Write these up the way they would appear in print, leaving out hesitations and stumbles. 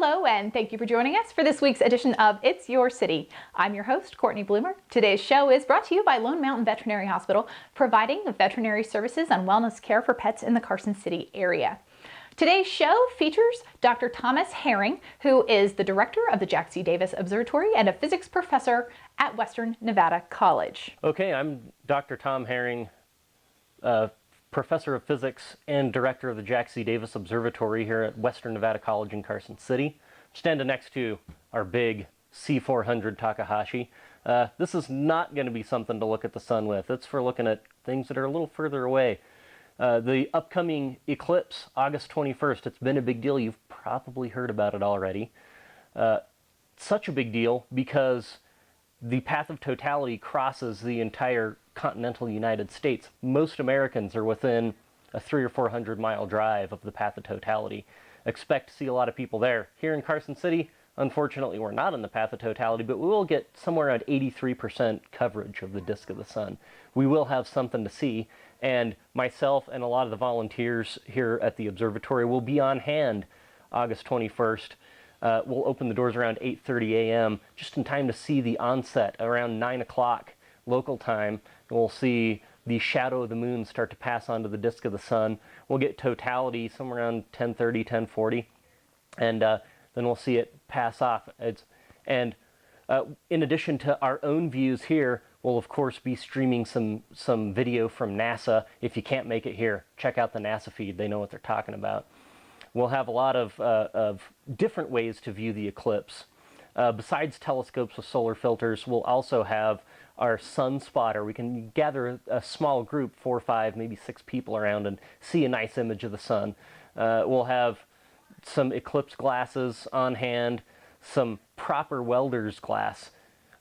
Hello, and thank you for joining us for this week's edition of It's Your City. I'm your host, Courtney Bloomer. Today's show is brought to you by Lone Mountain Veterinary Hospital, providing veterinary services and wellness care for pets in the Carson City area. Today's show features Dr. Thomas Herring, who is the director of the Jack C. Davis Observatory and a physics professor at Western Nevada College. Okay, I'm Dr. Tom Herring, professor of physics and director of the Jack C. Davis Observatory here at Western Nevada College in Carson City. Standing next to our big C400 Takahashi. This is not going to be something to look at the sun with. It's for looking at things that are a little further away. The upcoming eclipse, August 21st, it's been a big deal. You've probably heard about it already. Such a big deal because the path of totality crosses the entire continental United States. Most Americans are within a 300 or 400 mile drive of the path of totality. Expect to see a lot of people there. Here in Carson City, unfortunately, we're not in the path of totality, but we will get somewhere around 83% coverage of the disk of the sun. We will have something to see, and myself and a lot of the volunteers here at the observatory will be on hand August 21st. We'll open the doors around 8:30 a.m. just in time to see the onset around 9 o'clock local time. We'll see the shadow of the moon start to pass onto the disk of the sun. We'll get totality somewhere around 10:30, 10:40, and then we'll see it pass off. In addition to our own views here, we'll of course be streaming some video from NASA. If you can't make it here, check out the NASA feed. They know what they're talking about. We'll have a lot of different ways to view the eclipse. Besides telescopes with solar filters, we'll also have our sun spotter. We can gather a small group, 4, 5, maybe 6 people around and see a nice image of the sun. We'll have some eclipse glasses on hand, some proper welder's glass.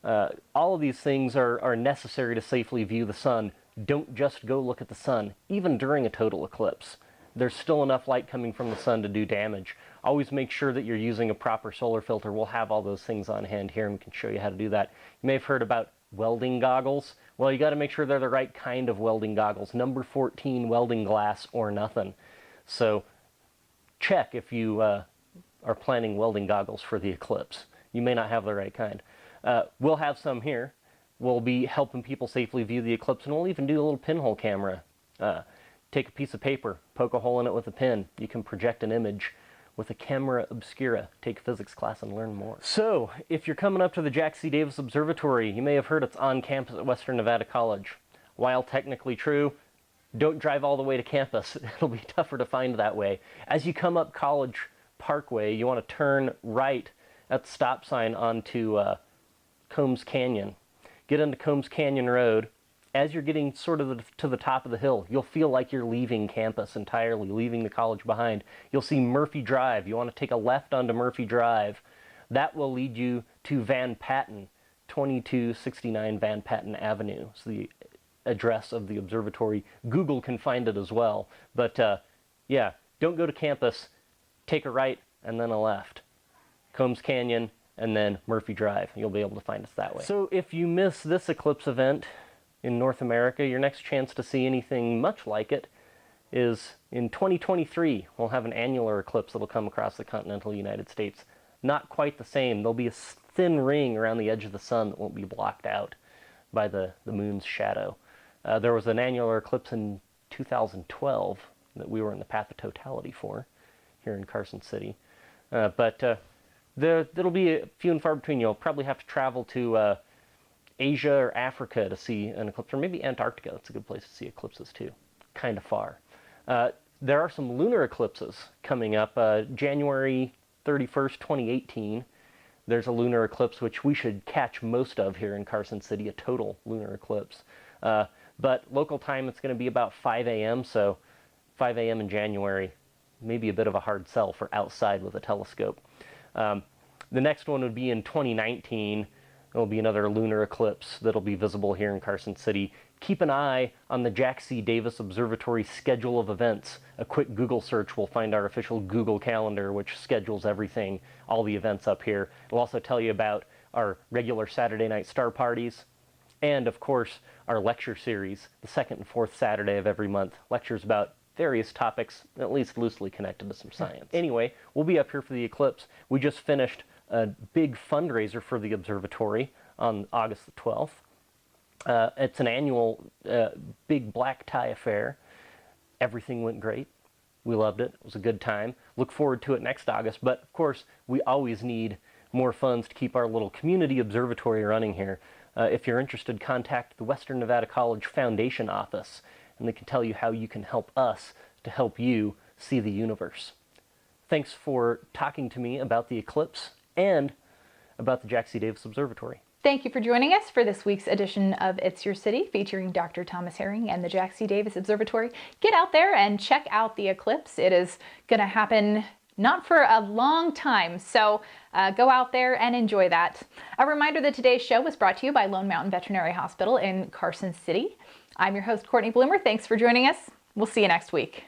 All of these things are necessary to safely view the sun. Don't just go look at the sun, even during a total eclipse. There's still enough light coming from the sun to do damage. Always make sure that you're using a proper solar filter. We'll have all those things on hand here and we can show you how to do that. You may have heard about welding goggles. Well, you got to make sure they're the right kind of welding goggles. Number 14 welding glass or nothing. So check if you are planning welding goggles for the eclipse. You may not have the right kind. We'll have some here. We'll be helping people safely view the eclipse, and we'll even do a little pinhole camera. Take a piece of paper, poke a hole in it with a pin. You can project an image with a camera obscura. Take a physics class and learn more. So, if you're coming up to the Jack C. Davis Observatory, you may have heard it's on campus at Western Nevada College. While technically true, don't drive all the way to campus. It'll be tougher to find that way. As you come up College Parkway, you want to turn right at the stop sign onto Combs Canyon. Get into Combs Canyon Road. As you're getting sort of to the top of the hill, you'll feel like you're leaving campus entirely, leaving the college behind. You'll see Murphy Drive. You want to take a left onto Murphy Drive. That will lead you to Van Patten, 2269 Van Patten Avenue. It's the address of the observatory. Google can find it as well. But yeah, don't go to campus. Take a right and then a left. Combs Canyon and then Murphy Drive. You'll be able to find us that way. So if you miss this eclipse event in North America, your next chance to see anything much like it is in 2023. We'll have an annular eclipse that'll come across the continental United States. Not quite the same. There'll be a thin ring around the edge of the sun that won't be blocked out by the moon's shadow. There was an annular eclipse in 2012 that we were in the path of totality for here in Carson City. But there'll be a few and far between. You'll probably have to travel to Asia or Africa to see an eclipse, or maybe Antarctica. That's a good place to see eclipses too. Kind of far. There are some lunar eclipses coming up. January 31st, 2018. There's a lunar eclipse which we should catch most of here in Carson City, a total lunar eclipse. But local time it's going to be about 5 a.m., so 5 a.m. in January, maybe a bit of a hard sell for outside with a telescope. The next one would be in 2019. There'll be another lunar eclipse that'll be visible here in Carson City. Keep an eye on the Jack C. Davis Observatory schedule of events. A quick Google search will find our official Google Calendar, which schedules everything, all the events up here. It'll also tell you about our regular Saturday night star parties, and of course, our lecture series, the second and fourth Saturday of every month. Lectures about various topics, at least loosely connected to some science. Anyway, we'll be up here for the eclipse. We just finished a big fundraiser for the observatory on August the 12th. It's an annual big black tie affair. Everything went great. We loved it. It was a good time. Look forward to it next August. But of course, we always need more funds to keep our little community observatory running here. If you're interested, contact the Western Nevada College Foundation office, and they can tell you how you can help us to help you see the universe. Thanks for talking to me about the eclipse and about the Jack C. Davis Observatory. Thank you for joining us for this week's edition of It's Your City, featuring Dr. Thomas Herring and the Jack C. Davis Observatory. Get out there and check out the eclipse. It is going to happen not for a long time, so go out there and enjoy that. A reminder that today's show was brought to you by Lone Mountain Veterinary Hospital in Carson City. I'm your host, Courtney Bloomer. Thanks for joining us. We'll see you next week.